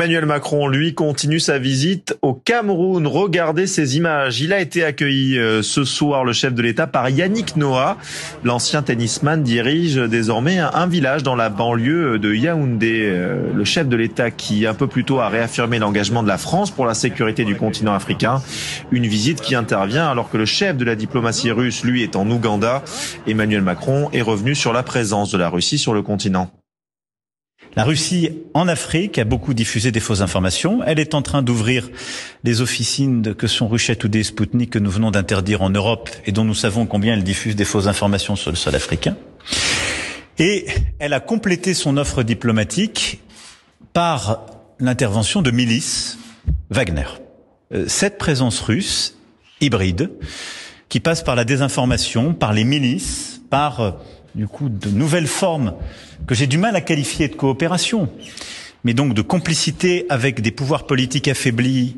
Emmanuel Macron, lui, continue sa visite au Cameroun. Regardez ces images. Il a été accueilli ce soir, le chef de l'État, par Yannick Noah. L'ancien tennisman dirige désormais un village dans la banlieue de Yaoundé. Le chef de l'État qui, un peu plus tôt, a réaffirmé l'engagement de la France pour la sécurité du continent africain. Une visite qui intervient alors que le chef de la diplomatie russe, lui, est en Ouganda. Emmanuel Macron est revenu sur la présence de la Russie sur le continent. La Russie, en Afrique, a beaucoup diffusé des fausses informations. Elle est en train d'ouvrir les officines que sont Russia Today et Sputnik que nous venons d'interdire en Europe et dont nous savons combien elle diffuse des fausses informations sur le sol africain. Et elle a complété son offre diplomatique par l'intervention de milices Wagner. Cette présence russe, hybride, qui passe par la désinformation, par les milices, par de nouvelles formes que j'ai du mal à qualifier de coopération, mais donc de complicité avec des pouvoirs politiques affaiblis,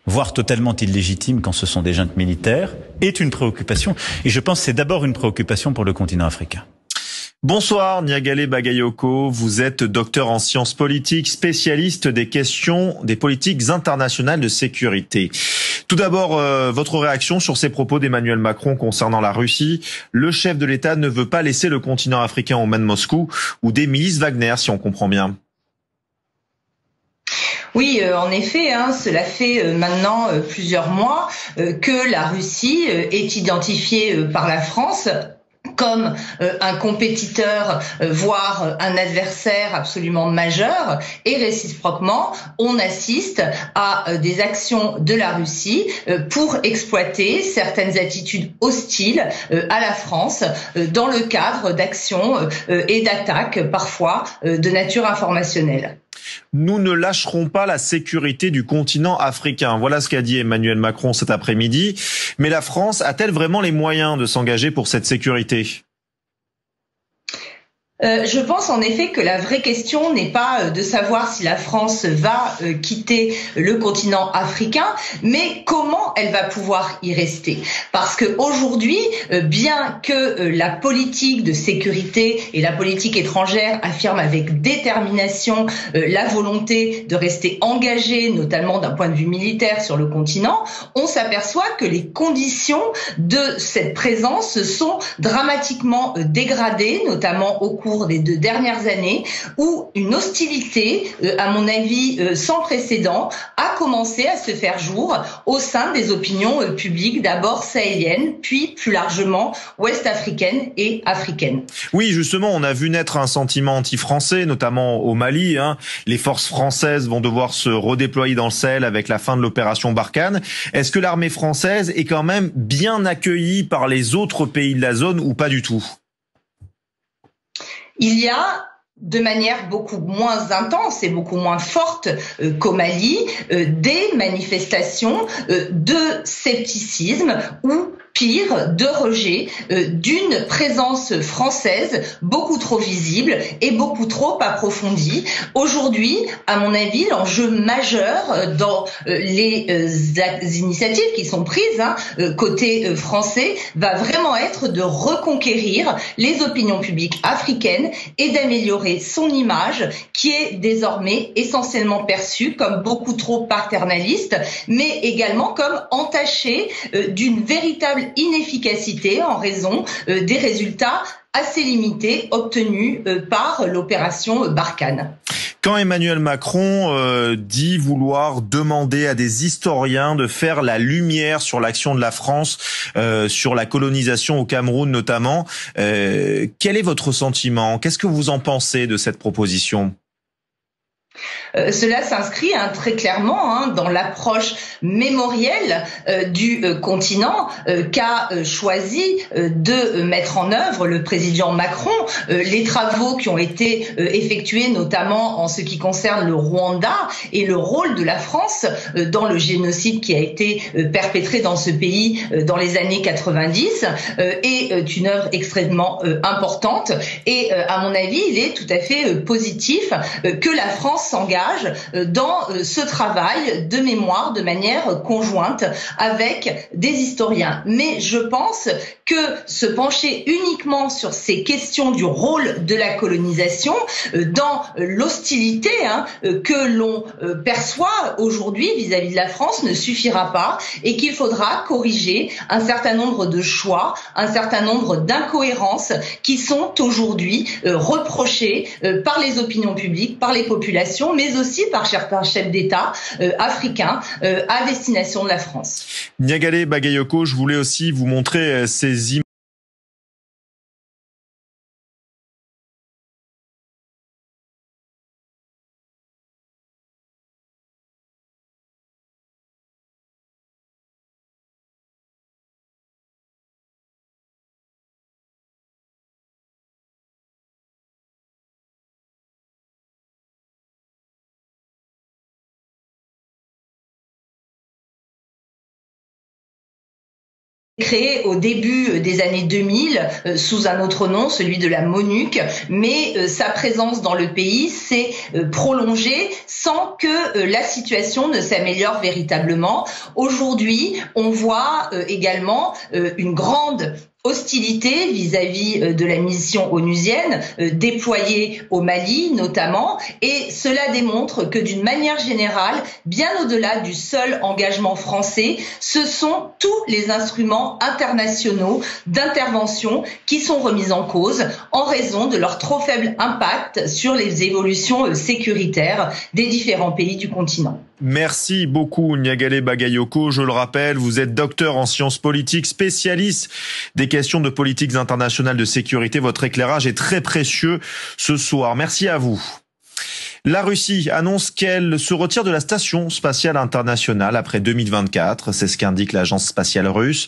voire totalement illégitimes quand ce sont des juntes militaires, est une préoccupation. Et je pense que c'est d'abord une préoccupation pour le continent africain. Bonsoir Niagale Bagayoko, vous êtes docteur en sciences politiques, spécialiste des questions des politiques internationales de sécurité. Tout d'abord, votre réaction sur ces propos d'Emmanuel Macron concernant la Russie. Le chef de l'État ne veut pas laisser le continent africain aux mains de Moscou ou des milices Wagner, si on comprend bien. Oui, en effet, cela fait maintenant plusieurs mois que la Russie est identifiée par la France comme un compétiteur, voire un adversaire absolument majeur, et réciproquement, on assiste à des actions de la Russie pour exploiter certaines attitudes hostiles à la France dans le cadre d'actions et d'attaques parfois de nature informationnelle. Nous ne lâcherons pas la sécurité du continent africain. Voilà ce qu'a dit Emmanuel Macron cet après-midi. Mais la France a-t-elle vraiment les moyens de s'engager pour cette sécurité ? Je pense en effet que la vraie question n'est pas de savoir si la France va quitter le continent africain, mais comment elle va pouvoir y rester. Parce que aujourd'hui, bien que la politique de sécurité et la politique étrangère affirment avec détermination la volonté de rester engagée, notamment d'un point de vue militaire sur le continent, on s'aperçoit que les conditions de cette présence sont dramatiquement dégradées, notamment au cours des 2 dernières années, où une hostilité, à mon avis, sans précédent, a commencé à se faire jour au sein des opinions publiques, d'abord sahéliennes, puis plus largement ouest-africaines et africaines. Oui, justement, on a vu naître un sentiment anti-français, notamment au Mali. Les forces françaises vont devoir se redéployer dans le Sahel avec la fin de l'opération Barkhane. Est-ce que l'armée française est quand même bien accueillie par les autres pays de la zone ou pas du tout ? Il y a, de manière beaucoup moins intense et beaucoup moins forte qu'au Mali, des manifestations de scepticisme ou pire, de rejet d'une présence française beaucoup trop visible et beaucoup trop approfondie. Aujourd'hui, à mon avis, l'enjeu majeur dans les initiatives qui sont prises côté français va vraiment être de reconquérir les opinions publiques africaines et d'améliorer son image qui est désormais essentiellement perçue comme beaucoup trop paternaliste, mais également comme entachée d'une véritable inefficacité en raison des résultats assez limités obtenus par l'opération Barkhane. Quand Emmanuel Macron dit vouloir demander à des historiens de faire la lumière sur l'action de la France, sur la colonisation au Cameroun notamment, quel est votre sentiment ? Qu'est-ce que vous en pensez de cette proposition ? Cela s'inscrit très clairement dans l'approche mémorielle du continent qu'a choisi de mettre en œuvre le président Macron. Les travaux qui ont été effectués, notamment en ce qui concerne le Rwanda et le rôle de la France dans le génocide qui a été perpétré dans ce pays dans les années 90, est une œuvre extrêmement importante. Et à mon avis, il est tout à fait positif que la France s'engage dans ce travail de mémoire de manière conjointe avec des historiens. Mais je pense que se pencher uniquement sur ces questions du rôle de la colonisation dans l'hostilité que l'on perçoit aujourd'hui vis-à-vis de la France ne suffira pas et qu'il faudra corriger un certain nombre de choix, un certain nombre d'incohérences qui sont aujourd'hui reprochées par les opinions publiques, par les populations, mais aussi par certains chefs d'État africains à destination de la France. Niagale Bagayoko, je voulais aussi vous montrer ces images. Créé au début des années 2000 sous un autre nom, celui de la MONUC, mais sa présence dans le pays s'est prolongée sans que la situation ne s'améliore véritablement. Aujourd'hui, on voit également une grande hostilité vis-à-vis de la mission onusienne déployée au Mali notamment, et cela démontre que d'une manière générale, bien au-delà du seul engagement français, ce sont tous les instruments internationaux d'intervention qui sont remis en cause en raison de leur trop faible impact sur les évolutions sécuritaires des différents pays du continent. Merci beaucoup Niagale Bagayoko. Je le rappelle, vous êtes docteur en sciences politiques, spécialiste des questions de politiques internationales de sécurité. Votre éclairage est très précieux ce soir. Merci à vous. La Russie annonce qu'elle se retire de la Station spatiale internationale après 2024. C'est ce qu'indique l'agence spatiale russe.